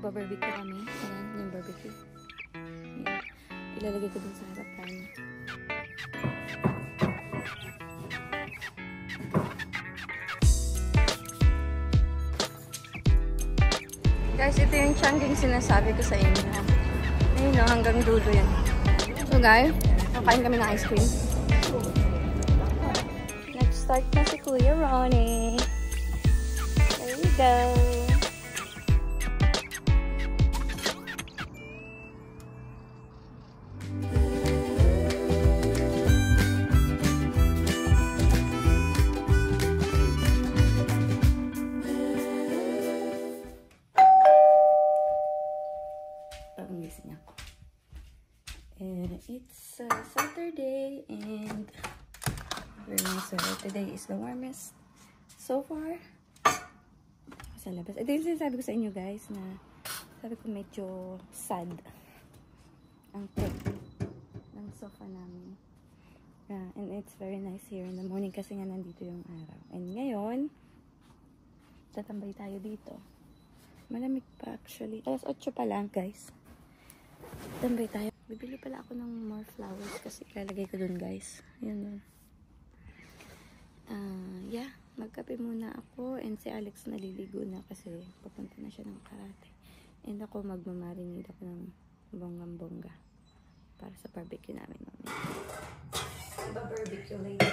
Magbabarbecue kami. Ayan, yung barbecue. Ayan. Ilalagay ko dun sa harapan. Guys, ito yung chunking sinasabi ko sa inyo. Ayun no, hanggang dulo yan. So guys, kakain kami ng ice cream. Nag-start na si Kuya Ronnie. There you go. Gising ako. And it's Saturday and very nice weather. Today is the warmest so far. Sa labas. Ito yung sinasabi ko sa inyo guys na sabi ko medyo sad ang tech ng sofa namin. And it's very nice here in the morning kasi nga nandito yung araw. And ngayon, tatambay tayo dito. Malamig pa actually. Alas 8 pa lang guys. Tambay tayo. Bibili pala ako ng more flowers kasi ilalagay ko dun guys. Ayan. Yeah. Magkape muna ako and si Alex naliligo na kasi papunta na siya ng karate. And ako magmamarinate ako ng bonggang-bongga para sa barbecue namin mamaya. Barbecue later.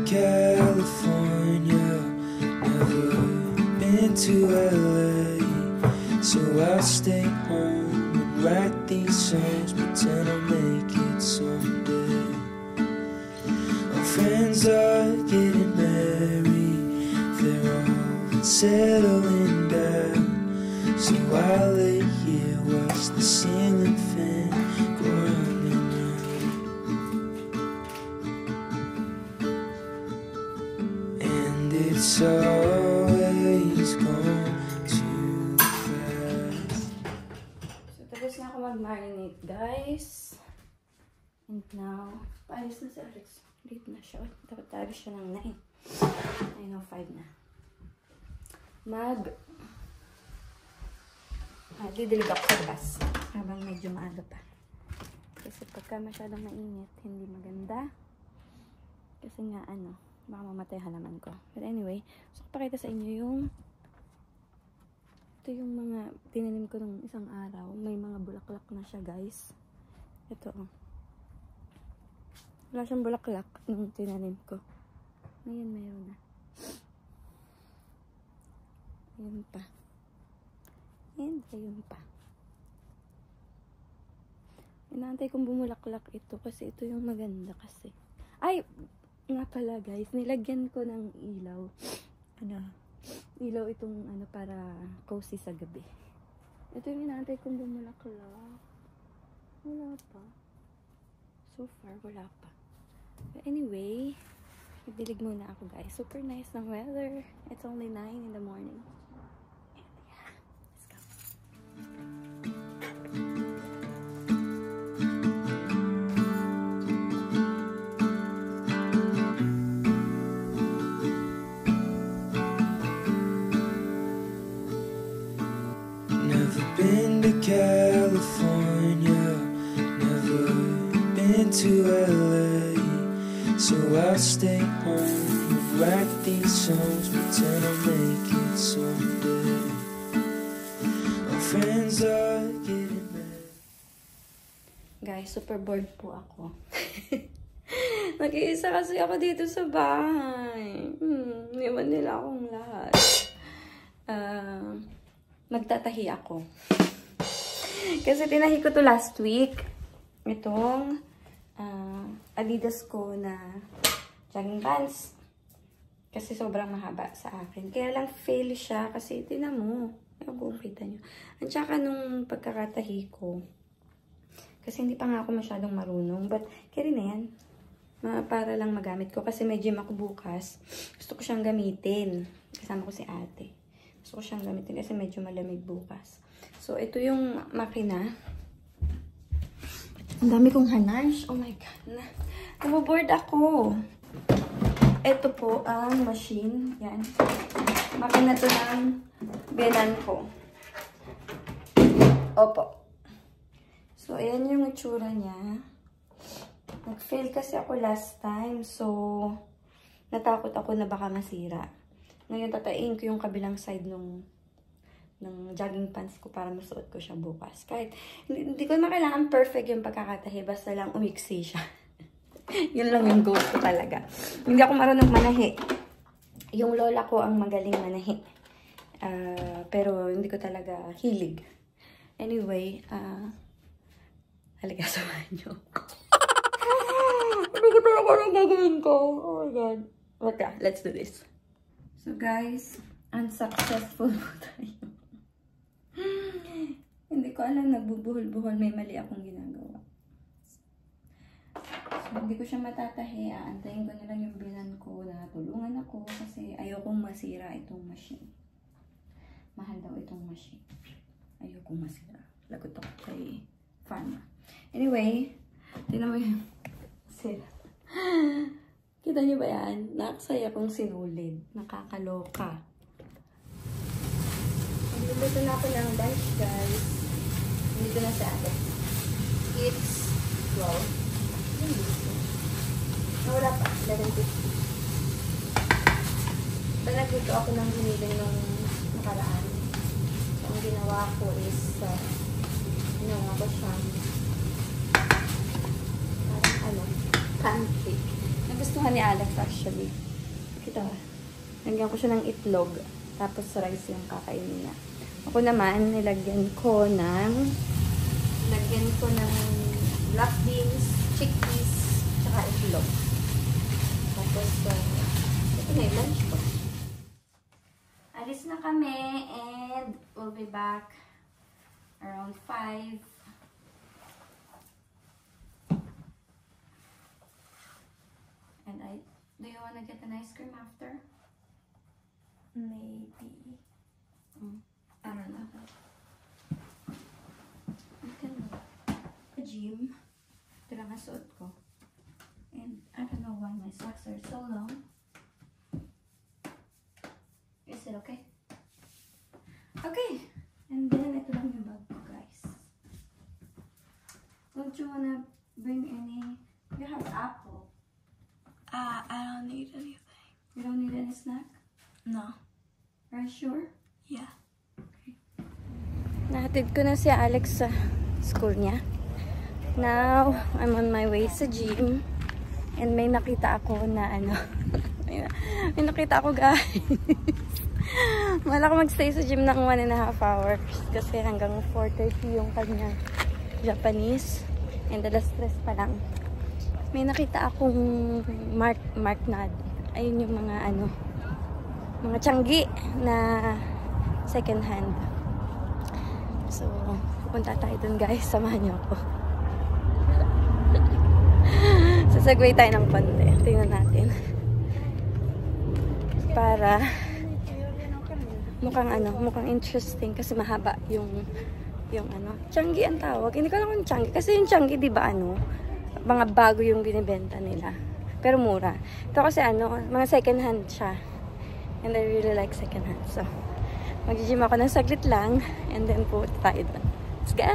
California, never been to LA, so I'll stay home and write these songs, pretend I'll make it someday. Our friends are getting married, they're all settling down, so I lay here, watch the ceiling fan go round and round. It's always gone too fast. So, tapos na ako mag-marinate, guys. And now, paalis na si Alex. Late na siya. Dapat tayo siya ng 9. I know, 5 na. Didilig ako sa labas. Habang medyo maaga pa. Kasi pagka masyadong mainit, hindi maganda. Kasi nga, baka mamatay halaman ko. But anyway, so pakita sa inyo ito yung mga tinanim ko ng isang araw. May mga bulaklak na siya, guys. Ito, oh. Wala siyang bulaklak nung tinanim ko. Ngayon, mayroon na. Ayun pa. And ayun pa. Inaantay kong bumulaklak ito kasi ito yung maganda kasi. Ay! Nga pala guys, nilagyan ko ng ilaw. Ilaw itong para cozy sa gabi. Ito yung inaantay kong bumulaklak. Wala pa. So far, wala pa. But anyway, dilig muna ako guys. Super nice ng weather. It's only 9 in the morning. And yeah, let's go. Been to California, never been to LA, so I'll stay home and write these songs, pretend I'll make it someday. Our friends are getting married. Guys, super bored po ako. Nag-iisa kasi ako dito sa bahay. Iwan nila akong lahat. Magtatahi ako. Kasi tinahi ko to last week. Itong Adidas ko na jogging pants. Kasi sobrang mahaba sa akin. Kaya lang fail siya kasi tinan mo. Ewan ko kung kita nyo. At saka nung pagkakatahi ko, kasi hindi pa nga ako masyadong marunong. But kaya na yan. Para lang magamit ko. Kasi may gym ako bukas. Gusto ko siyang gamitin. Kasama ko si ate. Gusto ko siyang gamitin kasi medyo malamig bukas. So, ito yung makina. Ang dami kong hanash. Oh my God. Naboboard ako. Ito po ang machine. Yan. Makina to ng biyanan ko. Opo. So, ayan yung itsura niya. Nag-fail kasi ako last time. So, natakot ako na baka masira. Ngayon, tatain ko yung kabilang side ng jogging pants ko para masuot ko siya bukas. Kahit, hindi ko na kailangan perfect yung pagkakatahi. Basta lang umiksi siya. Yun lang yung goal ko talaga. Hindi ako marunong manahi. Yung lola ko ang magaling manahi. Pero, hindi ko talaga hilig. Anyway, halaga samahan nyo. Hindi ko talaga ang gagawin ko. Oh my God. But yeah, let's do this. So guys, unsuccessful po tayo. Hindi ko alam, nagbubuhol-buhol. May mali akong ginagawa. So, hindi ko siya matatahi. Aantayin ko na lang yung bilan ko na tulungan ako kasi ayokong masira itong machine. Mahal daw itong machine. Ayokong masira. Lagot ako kay Farma. Anyway, tingnan mo yung sila. Kita niyo ba yan? Nakasaya kong sinulid. Nakakaloka. Dito na ako ng lunch, guys. Dito na sa atin. It's 12. Wala pa. 11:50. Nagluto ako ng hiniling nung nakaraan. So, ang ginawa ko is ginawa ko siyang parang pancake. Nagustuhan ni Alex actually. Kita ba? Lagyan ko siya ng itlog. Tapos rice yung kakainin niya. Ako naman, nilagyan ko ng black beans, chickpeas, tsaka itlog. Tapos, ito na yung lunch ko. Alis na kami and we'll be back around 5. And do you wanna get an ice cream after? Maybe. I don't know. You can go. Gym. Ito lang ang suot ko. And I don't know why my socks are so long. Is it okay? Okay. And then ito lang yung bag ko, guys. Don't you wanna bring any? You have apple. I don't need anything. You don't need any snack? No. Are you sure? Yeah. Okay. Nahatid ko na si Alex sa school niya. Now, I'm on my way sa gym. And may nakita ako na may nakita ako, guys. Wala ko magstay sa gym ng 1.5 hours. Kasi hanggang 4:30 yung kanya Japanese. And alas 3 pa lang. May nakita akong mark na, ayun yung mga mga tianggi na second hand. So, pupunta tayo dun, guys. Samahan niyo ako. Sasagway tayo ng konti. Tingnan natin. Para mukhang interesting kasi mahaba yung tianggi ang tawag. Hindi ko alam kung tianggi. Kasi yung tianggi, di ba mga bago yung binibenta nila. Pero mura. Ito kasi mga second hand siya. And I really like second hand. So, mag-gym ako ng saglit lang. And then po tayo doon. Let's go!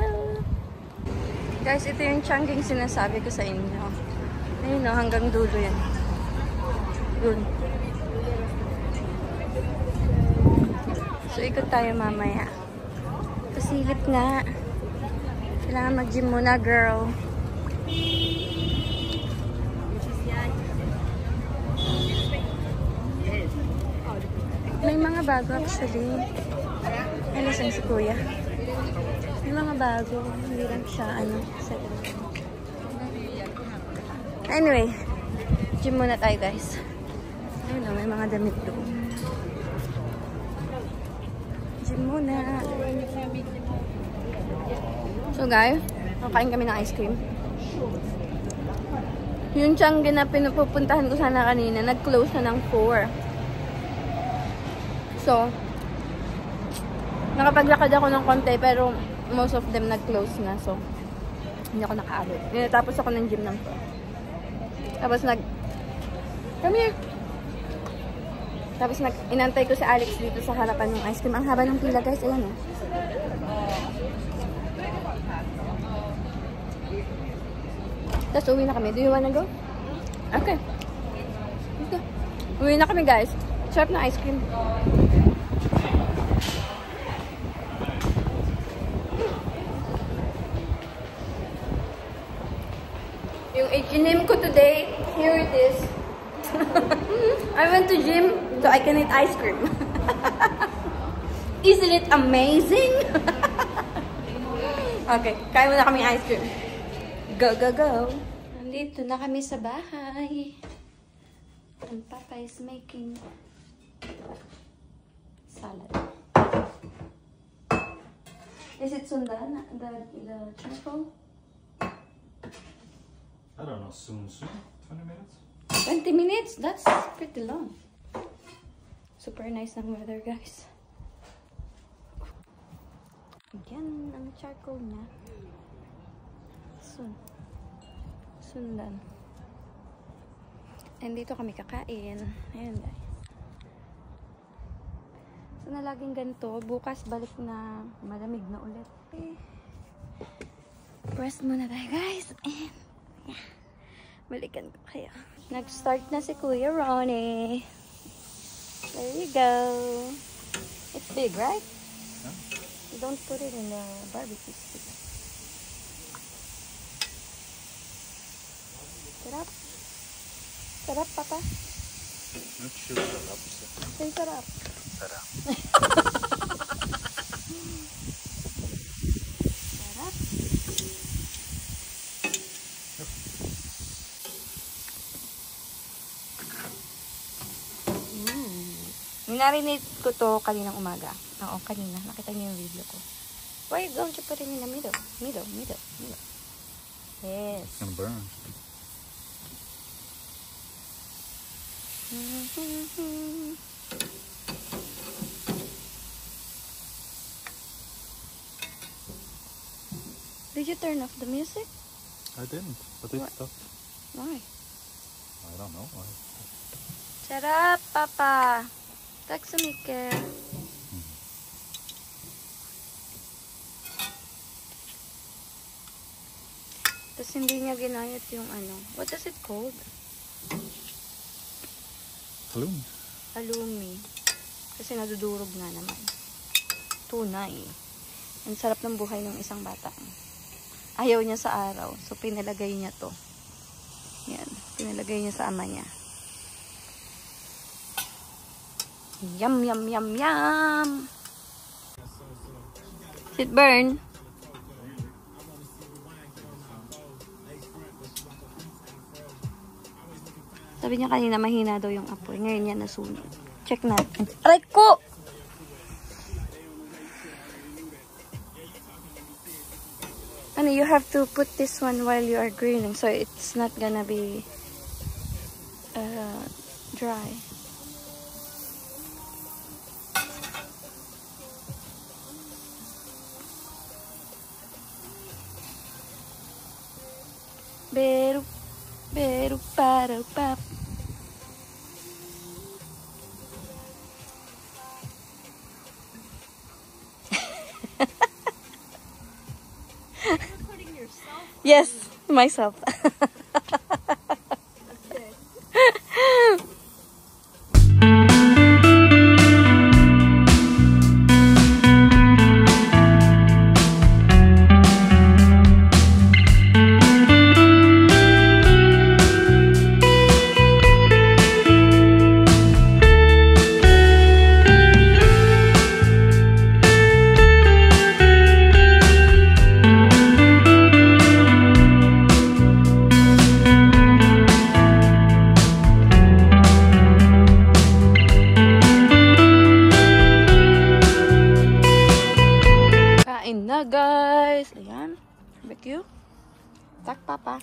Guys, ito yung tiangging sinasabi ko sa inyo. Ayun hanggang dulo yan. Yun. So, ikot tayo mamaya. Pasilip nga. Kailangan mag-gym muna, girl. May mga bago actually. Ay, nasan si Kuya? May mga bago. Hindi lang siya, second. Anyway, gym muna tayo, guys. Ayun may mga damit doon. Gym muna. So, guys, kakain kami ng ice cream. Yung tianggi na pinupuntahan ko sana kanina, nag-close na ng 4. So, Nakapaglakad ako ng konti, pero most of them nag-close na. So, hindi ako nakaabot. Tapos ako ng gym ng to. Tapos come here! Tapos inantay ko si Alex dito sa harapan ng ice cream. Ang haba ng pila, guys. Ayan, oh. Tapos uwi na kami. Do you wanna go? Okay. Let's go. Uwi na kami, guys. Sarap na ice cream. Yung H&M ko today, here it is. I went to gym so I can eat ice cream. Isn't it amazing? Okay, kaya mo na kami ice cream. Go, go, go. Nandito na kami sa bahay. And Papa is making salad. Is it sundan? The charcoal? I don't know, soon. 20 minutes? 20 minutes? That's pretty long. Super nice ng weather, guys. Yan ang charcoal niya. Sundan. And dito kami kakain. Ayan, guys. So, na laging ganito. Bukas, balik na malamig na ulit. Okay. Rest muna tayo, guys. And, yeah. Balikan ko kayo. Nag-start na si Kuya Ronnie. There you go. It's big, right? Yeah. You don't put it in the barbecue stick. Sarap. Sarap, Papa. Not sure sarap. Say sarap. Sarap. Sarap. Minarinate ko to kaninang umaga. Oo, kanina. Nakita niyo yung video ko. Why don't you put it in the middle? Middle. Yes. It's gonna burn. Did you turn off the music? I didn't, but it's stuck. Why? I don't know why. Sarap, Papa. Tak sa Mike. Tapos hindi niya ginayat yung ano. What is it called? Halloumi. Halloumi. Kasi nadudurog nga naman. Tunay. Ang sarap ng buhay ng isang bata. Ayaw niya sa araw. So, pinalagay niya to. Yan. Pinalagay niya sa ama niya. Yum, yum, yum, yum! Does it burn? Sabi niya kanina mahina daw yung apoy. Ngayon yan nasunog. Check natin. Aray ko! Ano, you have to put this one while you are grilling so it's not gonna be dry. Pero para pap. Recording yourself? Yes, myself. Na guys, ayan, barbecue, tak Papa,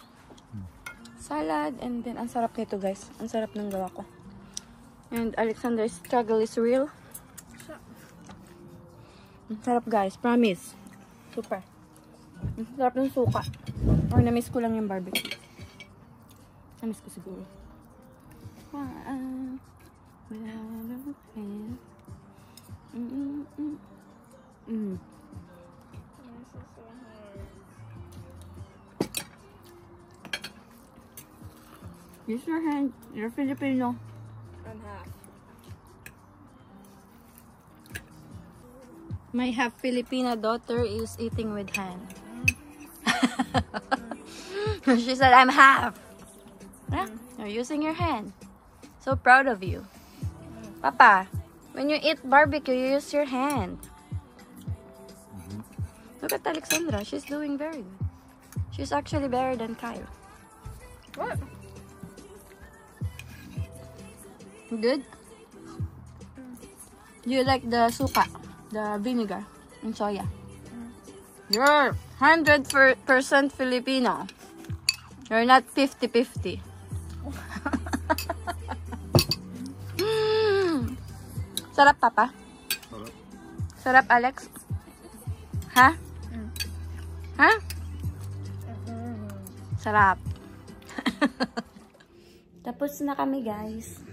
salad, and then ang sarap nito guys, ang sarap ng gawa ko. And Alexander's struggle is real. Ang sarap guys, promise. Super. Ang sarap ng suka. Or na-miss ko lang yung barbecue. Na-miss ko siguro. Use your hand. You're Filipino. I'm half. My half Filipina daughter is eating with hand. She said, I'm half. Yeah, you're using your hand. So proud of you. Papa, when you eat barbecue, you use your hand. Look at Alexandra. She's doing very good. She's actually better than Kyle. What? Good? You like the suka, the vinegar, and soya. You're 100% Filipino. You're not 50-50. Sarap, Papa? Sarap, Alex? Ha? Ha? Sarap. Tapos na kami, guys.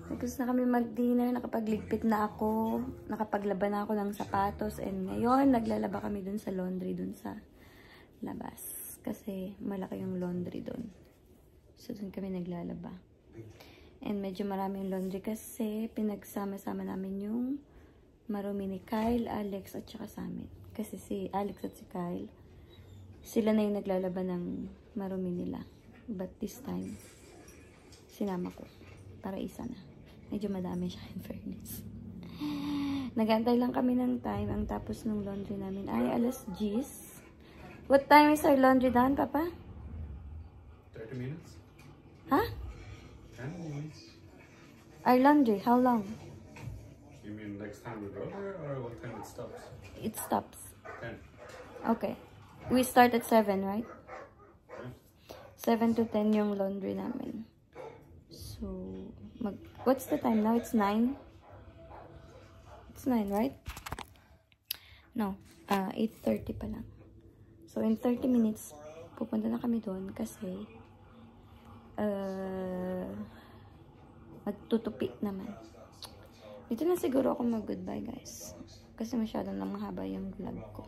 Tapos na kami mag-dinner, nakapagligpit na ako, nakapaglaba na ako ng sapatos, and ngayon, naglalaba kami dun sa laundry, dun sa labas. Kasi malaki yung laundry dun. So, dun kami naglalaba. And medyo maraming laundry kasi pinagsama-sama namin yung marumi ni Kyle, Alex, at saka sa amin. Kasi si Alex at si Kyle, sila na yung naglalaba ng marumi nila. But this time, sinama ko para isa na. Medyo madami siya, in fairness. Nagantay lang kami ng time. Ang tapos ng laundry namin ay alas 10. What time is our laundry done, Papa? 30 minutes. Huh? 10 minutes. Our laundry, how long? You mean next time we go there or what time it stops? It stops. 10. Okay. We start at 7, right? Yeah. 7 to 10 yung laundry namin. So, what's the time now? It's 9? It's 9, right? No. 8:30 pa lang. So, in 30 minutes, pupunta na kami doon kasi magtutupi naman. Dito na siguro ako mag-goodbye, guys. Kasi masyado na mahaba yung vlog ko.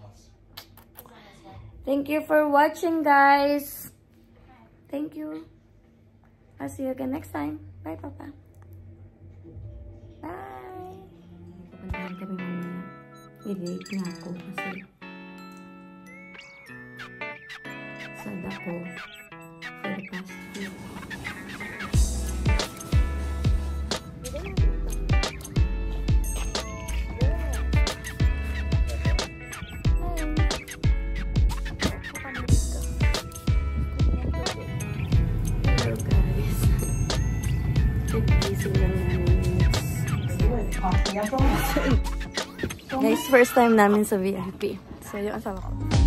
Thank you for watching, guys. Thank you. I'll see you again next time. Bye, Papa. Bye. Pupuntahan kami mamaya. I-late na ako kasi sad ako for the past week. Guys, first time namin sa VIP. So, yung asawa ko.